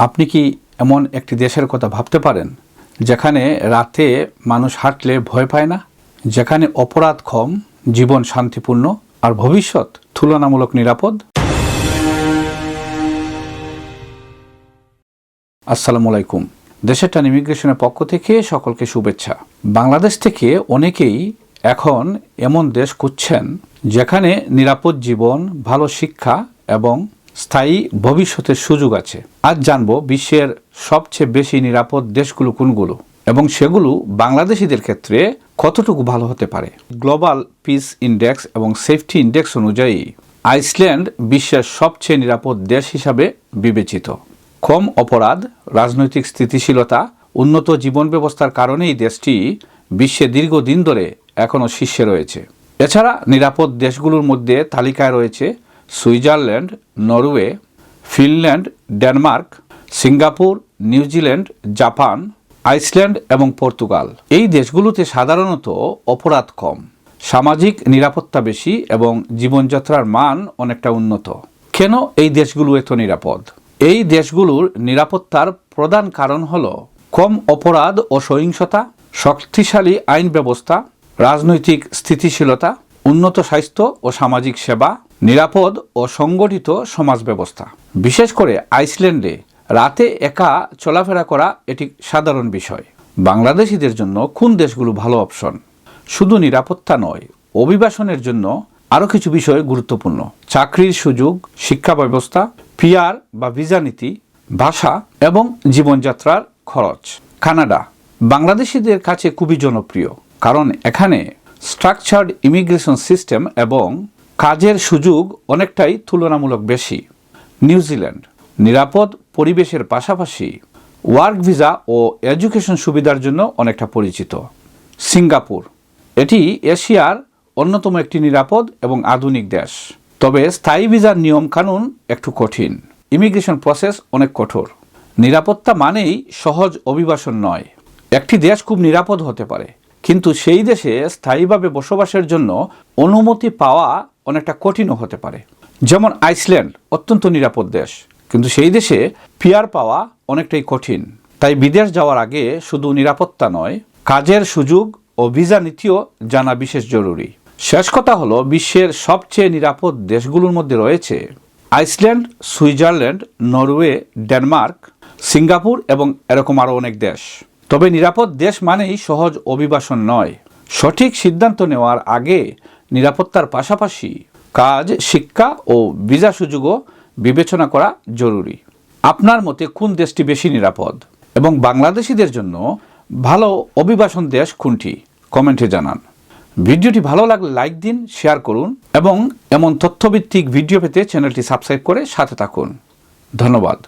আপনি কি এমন একটি দেশের কথা ভাবতে পারেন যেখানে রাতে মানুষ হাঁটলে ভয় পায় না, যেখানে অপরাধ কম, জীবন শান্তিপূর্ণ আর ভবিষ্যৎ তুলনামূলক নিরাপদ? আসসালামু আলাইকুম। দেশের টান ইমিগ্রেশনের পক্ষ থেকে সকলকে শুভেচ্ছা। বাংলাদেশ থেকে অনেকেই এখন এমন দেশ খুঁজছেন যেখানে নিরাপদ জীবন, ভালো শিক্ষা এবং স্থায়ী ভবিষ্যতের সুযোগ আছে। আজ জানবো বিশ্বের সবচেয়ে বেশি নিরাপদ দেশগুলো কোনগুলো এবং সেগুলো বাংলাদেশিদের ক্ষেত্রে কতটুকু ভালো হতে পারে। গ্লোবাল পিস ইন্ডেক্স এবং সেফটি ইন্ডেক্স অনুযায়ী আইসল্যান্ড বিশ্বের সবচেয়ে নিরাপদ দেশ হিসাবে বিবেচিত। কম অপরাধ, রাজনৈতিক স্থিতিশীলতা, উন্নত জীবন ব্যবস্থার কারণে এই দেশটি বিশ্বে দীর্ঘদিন ধরে এখনও শীর্ষে রয়েছে। এছাড়া নিরাপদ দেশগুলোর মধ্যে তালিকায় রয়েছে Switzerland, Norway, Finland, Denmark, Singapore, New Zealand, Japan, Iceland এবং পর্তুগাল। এই দেশগুলোতে সাধারণত অপরাধ কম, সামাজিক নিরাপত্তা বেশি এবং জীবনযাত্রার মান অনেকটা উন্নত। কেন এই দেশগুলো এত নিরাপদ? এই দেশগুলোর নিরাপত্তার প্রধান কারণ হল কম অপরাধ ও সহিংসতা, শক্তিশালী আইন ব্যবস্থা, রাজনৈতিক স্থিতিশীলতা, উন্নত স্বাস্থ্য ও সামাজিক সেবা, নিরাপদ ও সংগঠিত সমাজ ব্যবস্থা। বিশেষ করে আইসল্যান্ডে রাতে একা চলাফেরা করা এটি সাধারণ বিষয়। বাংলাদেশিদের জন্য কোন দেশগুলো ভালো অপশন? শুধু নিরাপত্তা নয়, অভিবাসনের জন্য আরও কিছু বিষয় গুরুত্বপূর্ণ। চাকরির সুযোগ, শিক্ষা ব্যবস্থা, পিআর বা ভিসা নীতি, ভাষা এবং জীবনযাত্রার খরচ। কানাডা বাংলাদেশিদের কাছে খুবই জনপ্রিয়, কারণ এখানে স্ট্রাকচার্ড ইমিগ্রেশন সিস্টেম এবং কাজের সুযোগ অনেকটাই তুলনামূলক বেশি। নিউজিল্যান্ড নিরাপদ পরিবেশের পাশাপাশি ওয়ার্ক ভিসা ও এডুকেশন সুবিধার জন্য অনেকটা পরিচিত। সিঙ্গাপুর এটি এশিয়ার অন্যতম একটি নিরাপদ এবং আধুনিক দেশ, তবে স্থায়ী ভিসার নিয়মকানুন একটু কঠিন। ইমিগ্রেশন প্রসেস অনেক কঠোর। নিরাপত্তা মানেই সহজ অভিবাসন নয়। একটি দেশ খুব নিরাপদ হতে পারে, কিন্তু সেই দেশে স্থায়ীভাবে বসবাসের জন্য অনুমতি পাওয়া অনেকটা কঠিনও হতে পারে। যেমন আইসল্যান্ড অত্যন্ত নিরাপদ দেশ, কিন্তু সেই দেশে পিআর পাওয়া অনেকটাই কঠিন। তাই বিদেশ যাওয়ার আগে শুধু নিরাপত্তা নয়, কাজের সুযোগ ও ভিসা নীতিও জানা বিশেষ জরুরি। শেষ কথা হলো, বিশ্বের সবচেয়ে নিরাপদ দেশগুলোর মধ্যে রয়েছে Iceland, Switzerland, Norway, Denmark, Singapore এবং এরকম আরও অনেক দেশ। তবে নিরাপদ দেশ মানেই সহজ অভিবাসন নয়। সঠিক সিদ্ধান্ত নেওয়ার আগে নিরাপত্তার পাশাপাশি কাজ, শিক্ষা ও ভিসা সুযোগও বিবেচনা করা জরুরি। আপনার মতে কোন দেশটি বেশি নিরাপদ এবং বাংলাদেশিদের জন্য ভালো অভিবাসন দেশ কোনটি? কমেন্টে জানান। ভিডিওটি ভালো লাগলে লাইক দিন, শেয়ার করুন এবং এমন তথ্যভিত্তিক ভিডিও পেতে চ্যানেলটি সাবস্ক্রাইব করে সাথে থাকুন। ধন্যবাদ।